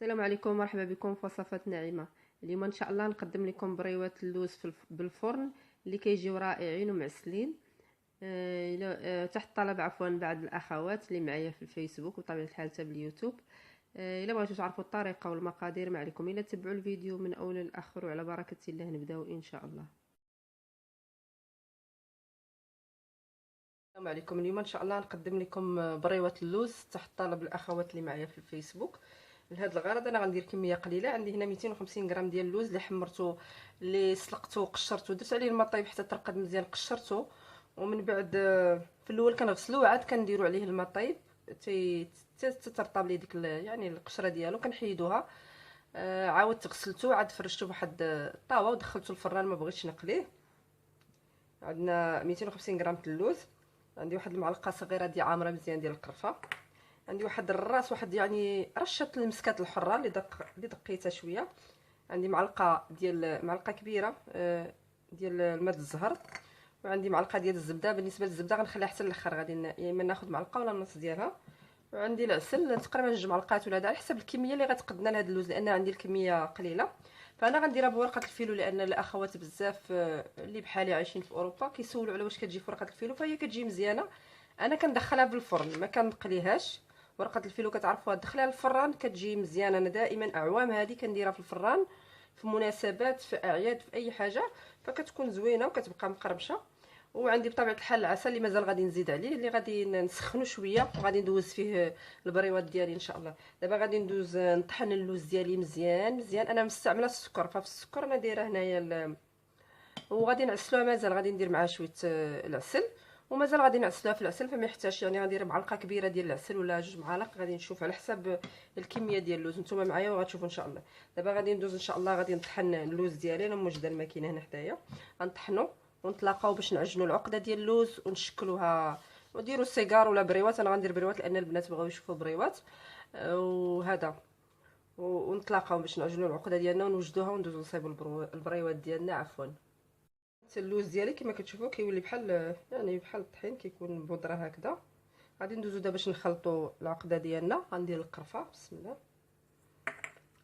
السلام عليكم، مرحبا بكم في وصفات ناعمه. اليوم ان شاء الله نقدم لكم بريوات اللوز بالفرن اللي كيجيو رائعين ومعسلين. تحت طلب عفوا بعض الاخوات اللي معايا في الفيسبوك وطبيعه الحال حتى باليوتيوب. الا بغيتوا تعرفوا الطريقه والمقادير ما عليكم الا تتبعوا الفيديو من اول لاخر، وعلى بركه الله نبداو ان شاء الله. السلام عليكم. اليوم ان شاء الله نقدم لكم بريوات اللوز تحت طلب الاخوات اللي معايا في الفيسبوك. لهذا الغرض انا غندير كميه قليله. عندي هنا 250 غرام ديال اللوز اللي حمرته، اللي سلقته وقشرته، درت عليه الماء طايب حتى ترقد مزيان، قشرته ومن بعد في الاول كنغسلوه عاد كنديروا عليه الماء طايب تترطب لي ديك يعني القشره ديالو، كنحيدوها. عاودت غسلته عاد فرشته بواحد الطاوه ودخلته الفران، ما بغيتش نقليه. عندنا 250 غرام اللوز. عندي واحد المعلقه صغيره ديال عامره مزيان ديال القرفه. عندي واحد الراس، واحد يعني رشه المسكات الحره اللي دقيتها شويه. عندي معلقه كبيره ديال الماء الزهر. وعندي معلقه ديال الزبده. بالنسبه للزبده غنخليها حتى الاخر، غادي يا اما ناخذ معلقه ولا نص ديالها. وعندي العسل تقريبا 2 معلقات ولا على حسب الكميه اللي غتقدنا لهاد اللوز، لان عندي الكميه قليله. فانا غنديرها بورقه الفيلو، لان الاخوات بزاف اللي بحالي عايشين في اوروبا كيسولوا على واش كتجي في ورقه الفيلو، فهي كتجي مزيانه. انا كندخلها بالفرن، ما كنقليهاش. ورقه الفيلو كتعرفوها، تدخليها للفران كتجي مزيانه. انا دائما اعوام هذه كنديرها في الفران، في مناسبات، في اعياد، في اي حاجه، فكتكون زوينه وكتبقى مقرمشه. وعندي بطبيعه الحال العسل اللي مازال غادي نزيد عليه، اللي غادي نسخنو شويه وغادي ندوز فيه البريوات ديالي ان شاء الله. دابا غادي ندوز نطحن اللوز ديالي مزيان مزيان. انا مستعمله السكر، ففي السكر انا دايره هنايا وغادي نعسلوها. مازال غادي ندير معها شويه العسل، ومازال غادي نعسلوها في العسل، فما يحتاجش يعني غندير معلقه كبيره ديال العسل ولا 2 معالق. غادي نشوف على حسب الكميه ديال اللوز، نتوما معايا وغتشوفوا ان شاء الله. دابا غادي ندوز ان شاء الله، غادي نطحن اللوز ديالي. انا موجده الماكينه هنا حدايا، غنطحنو ونتلاقاو باش نعجنوا العقده ديال اللوز ونشكلوها وديروا سيجار ولا بريوات. انا غندير بريوات لان البنات بغاو يشوفوا بريوات وهذا. ونتلاقاو باش نعجنوا العقده ديالنا ونوجدوها وندوزو نصايبوا البريوات ديالنا عفوا. اللوز ديالي كما كتشوفوا كيولي بحال يعني بحال الطحين، كيكون بودره هكذا. غادي ندوزو دابا باش نخلطوا العقده ديالنا. غندير القرفه، بسم الله.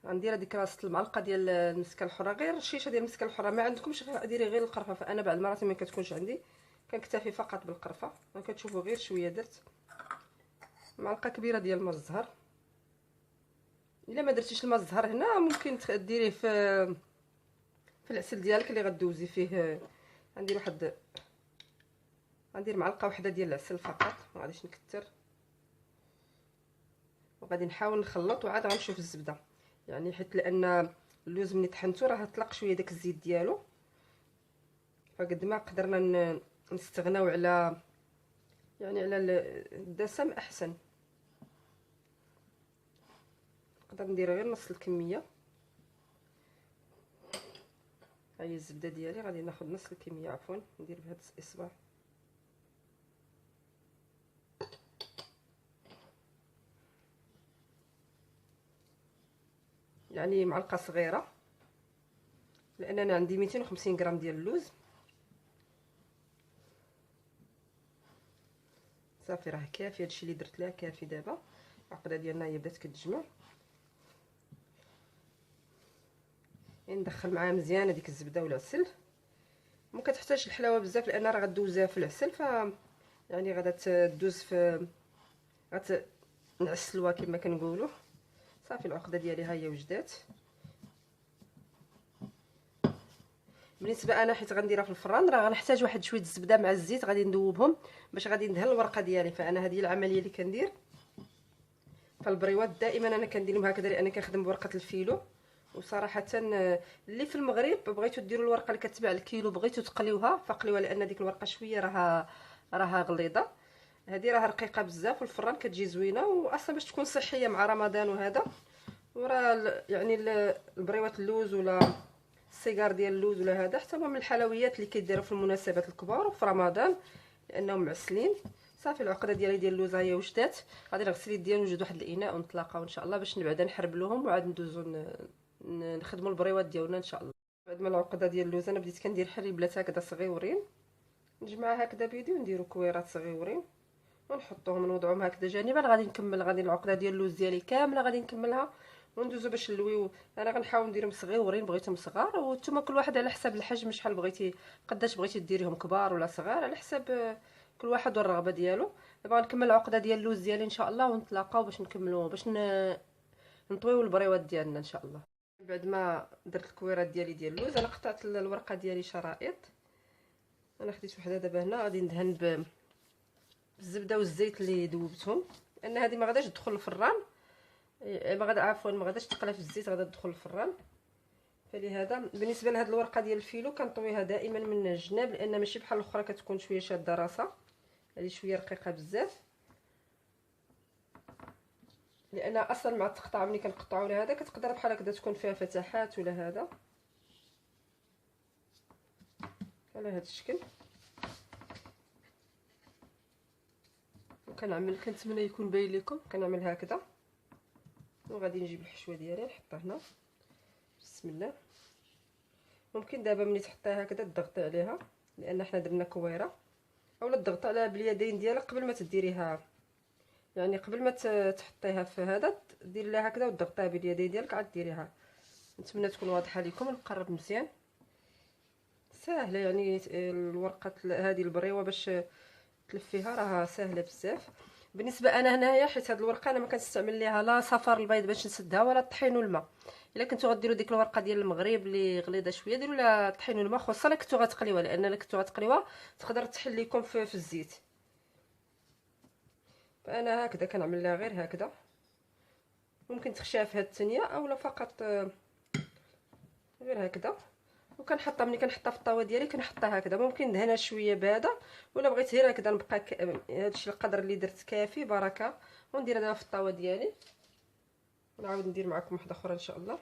غندير هذيك راس المعلقه ديال المسكه الحره، غير شيشه ديال المسكه الحره. ما عندكمش ديري غير القرفه، فانا بعض المرات ما كتكونش عندي كنكتفي فقط بالقرفه. كتشوفوا غير شويه درت معلقه كبيره ديال الماء الزهر. الا ما درتيش الماء الزهر هنا ممكن ديريه في العسل ديالك اللي غدوزي فيه. غندير معلقه واحده ديال العسل فقط، ما غاديش نكثر. وغادي نحاول نخلط وعاد غنشوف الزبده، يعني حيت لان اللوز ملي طحنتو راه طلق شويه داك الزيت ديالو، فقد ما قدرنا نستغناو على يعني على الدسم احسن. نقدر ندير غير نص الكميه. ها هي الزبده ديالي، غادي ناخذ نص الكميه عفوا، ندير بهذا الاصبع. يعني معلقه صغيره، لان انا عندي 250 غرام ديال اللوز. صافي راه كافي هادشي اللي درت لها، كافي. دابا العقده ديالنا هي بدات كتجمع، يعني ندخل معاها مزيان هذيك الزبده والعسل. ما كتحتاجش الحلاوه بزاف لان راه غدوزها في العسل، يعني غادا تدوز في نعسلوها كما كنقولوا. صافي العقده ديالي ها هي وجدات. بالنسبه انا حيت غنديرها في الفران راه غنحتاج واحد شويه الزبده مع الزيت، غادي ندوبهم باش غادي ندهن الورقه ديالي. فانا هذه العمليه اللي كندير. فالبريوات دائما انا كنديرهم هكذا لان كنخدم بورقه الفيلو. وصراحه اللي في المغرب بغيتو ديروا الورقه اللي كتباع الكيلو، بغيتو تقليوها فقليوها، لان ديك الورقه شويه راها غليظه. هذه راها رقيقه بزاف، والفران كتجي زوينه، واصلا باش تكون صحيه مع رمضان وهذا. وراه يعني البريوات اللوز ولا السيجار ديال اللوز ولا هذا حتى هو من الحلويات اللي كيديروا في المناسبات الكبار وفي رمضان لانهم معسلين. صافي العقده ديالي ديال اللوز هي وجدات. غادي نغسل يديا ونوجد واحد الاناء ونتلاقاو ان شاء الله باش بعدا نحربلوهم وعاد ندوزو نخدموا البريوات ديالنا ان شاء الله. بعد ما العقده ديال اللوز انا بديت كندير حريبلات هكذا صغيورين، نجمعها هكذا بيدي ونديرو كويرات صغيورين ونحطوهم نوضعهم هكذا جانبا. غادي نكمل، غادي العقده ديال اللوز ديالي كامله غادي نكملها وندوزو باش نلويو. انا غنحاول نديرهم صغيورين، بغيتهم صغار، وانتم كل واحد على حسب الحجم شحال بغيتي، قداش بغيتي ديريهم كبار ولا صغار، على حسب كل واحد والرغبه ديالو. دابا غنكمل العقده ديال اللوز ديالي ان شاء الله، ونتلاقاو باش نكملوا باش نطويو البريوات ديالنا ان شاء الله. بعد ما درت الكويرات ديالي ديال اللوز، انا قطعت الورقه ديالي شرائط. انا خديت وحده دابا هنا غادي ندهن بالزبده والزيت اللي ذوبتهم، لان هذه ما غاداش تدخل الفران، ما غادا عفوا ما غاداش تقلى في الزيت، غادا تدخل الفران. فلهذا بالنسبه لهاد الورقه ديال الفيلو كنطويها دائما من الجناب، لان ماشي بحال الاخرى كتكون شويه شاده راسها، هذه شويه رقيقه بزاف. لان اصلا مع التقطاع ملي كنقطعوا لهذا كتقدر بحال هكذا تكون فيها فتحات ولا هذا على هذا الشكل. وكنعمل كنتمنى يكون باين لكم، كنعمل هكذا. وغادي نجيب الحشوه ديالي نحطها هنا بسم الله. ممكن دابا ملي تحطيها هكذا تضغطي عليها، لان حنا درنا كويره، اولا تضغطي عليها باليدين ديالك قبل ما تديريها، يعني قبل ما تحطيها في هذا ديري لها هكذا وتضغطيها باليدين ديالك عاد ديريها. نتمنى تكون واضحه لكم. نقرب مزيان، ساهله يعني الورقه هذه البريوه باش تلفيها راها ساهله بزاف. بالنسبه انا هنايا حيت هذه الورقه انا ما كنستعمل ليها لا صفار البيض باش نسدها ولا الطحين والماء. الا كنتو غديروا ديك الورقه ديال المغرب اللي غليظه شويه ديروا لها الطحين والماء، خاصه الا كنتو غتقليوها، لان الا كنتو غتقليوها تقدر تحل لكم في الزيت. فانا هكذا كنعمل لها غير هكذا. ممكن تخشيها في هاد الثانيه اولا فقط غير هكذا. وكنحطها ملي كنحطها في الطاوه ديالي كنحطها هكذا، ممكن ندهنها شويه بارده ولا بغيت غير هكذا نبقى هادشي القدر اللي درت كافي بركه. ونديرها دابا في الطاوه ديالي، ونعاود ندير معكم واحده اخرى ان شاء الله.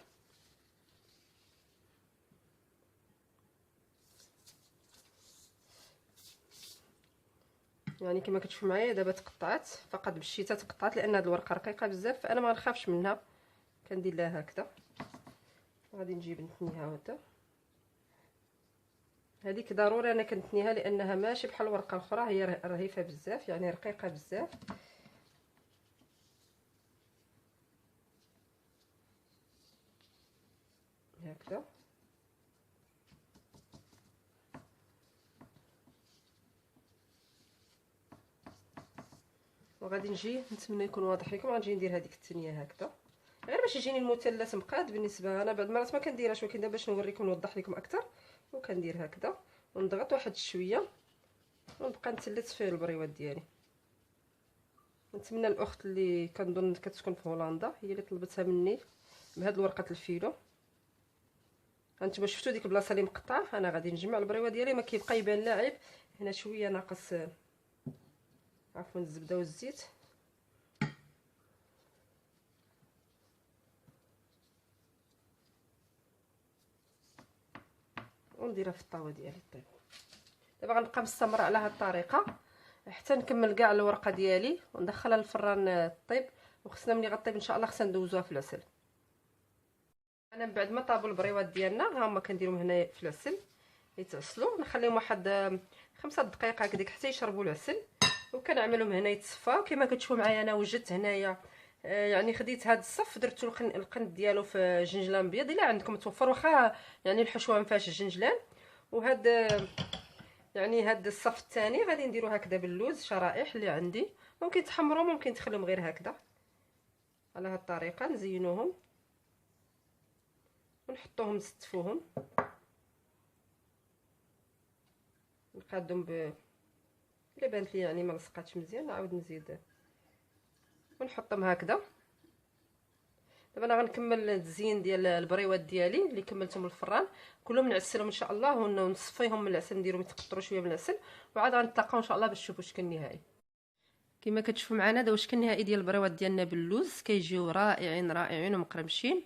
يعني كما كتشوفوا معايا دابا تقطعت فقط بالشيته، تقطعت لان هاد الورقه رقيقه بزاف، فانا ما نخافش منها. كندير لها هكذا، غادي نجيب نتنيها هكذا. هذيك ضروري انا كنتنيها لانها ماشي بحال الورقه الاخرى، هي رهيفه بزاف يعني رقيقه بزاف. هكذا وغادي نجي نتمنى يكون واضح لكم. غنجي ندير هذيك الثانيه هكذا غير باش يجيني المثلث مقاد. بالنسبه انا بعض المرات ما كنديرهاش، ولكن دابا باش نوريكم نوضح لكم اكثر. وكندير هكذا ونضغط واحد شويه ونبقى نتلت في البريوات ديالي. نتمنى الاخت اللي كنظن كتسكن في هولندا هي اللي طلبتها مني بهاد ورقه الفيلو. هانتوما شفتوا ديك البلاصه اللي مقطعه، انا غادي نجمع البريوه ديالي ما كيبقى يبان لا عيب. هنا شويه ناقص عفوا الزبده والزيت. ونديرها في الطاوه ديالي طيب. دابا غنبقى مستمره على هاد الطريقه حتى نكمل كاع الورقه ديالي وندخلها للفران طيب. وخصنا ملي غطيب ان شاء الله خصنا ندوزوها في العسل. انا من بعد ما طابوا البريوات ديالنا ها هما كنديرهم هنايا في العسل يتعسلوا، نخليهم واحد 5 دقائق هكذاك حتى يشربوا العسل. وكنعملهم هنا يتصفاو. كما كتشوفوا معايا انا وجدت هنايا يعني خديت هذا الصف درتو القند ديالو في جنجلان بيض الا عندكم متوفر، واخا يعني الحشوه ما فيهاش الجنجلان. وهاد يعني هاد الصف الثاني غادي نديرو هكذا باللوز شرائح اللي عندي. ممكن تحمروا ممكن تخليهم غير هكذا على هاد الطريقه. نزينوهم ونحطوهم نستفوهم نقادهم الا بانت لي يعني ما لصقاتش مزيان نعاود نزيد ونحطهم هكذا. دابا انا غنكمل التزيين ديال البريوات ديالي اللي كملتهم الفران كلهم نعسلهم ان شاء الله ونصفيهم من العسل، نديرهم يتقطروا شويه من العسل وعاد غنتلاقاو ان شاء الله باش تشوفوا الشكل النهائي. كما كتشوفوا معنا دابا الشكل النهائي ديال البريوات ديالنا باللوز كيجيو رائعين رائعين ومقرمشين.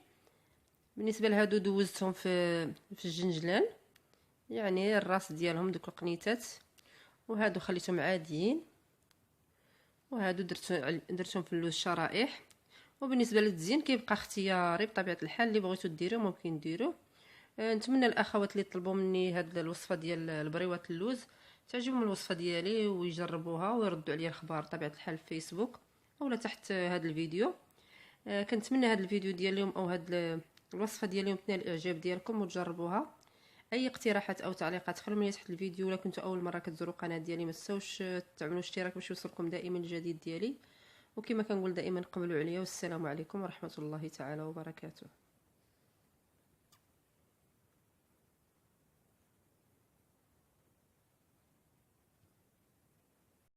بالنسبه لهادو دوزتهم في الجنجلان، يعني الراس ديالهم دوك القنيتات، وهادو خليتهم عاديين، وهادو درتهم في اللوز شرائح. وبالنسبه للتزيين كيبقى اختياري بطبيعه الحال، اللي بغيتو ديروه ممكن ديروه. نتمنى الاخوات اللي طلبوا مني هاد الوصفه ديال البريوات اللوز تعجبهم الوصفه ديالي ويجربوها ويردوا عليا الخبار بطبيعه الحال في فيسبوك اولا تحت هذا الفيديو. كنتمنى هذا الفيديو ديال اليوم او هذا الوصفه ديال اليوم تنال الاعجاب ديالكم وتجربوها. اي اقتراحات او تعليقات خلوا لي تحت الفيديو. ولا كنتوا اول مره كتزوروا القناه ديالي ما تنساوش تعملوا اشتراك باش يوصلكم دائما الجديد ديالي. وكما كنقول دائما قبلوا عليا، والسلام عليكم ورحمه الله تعالى وبركاته.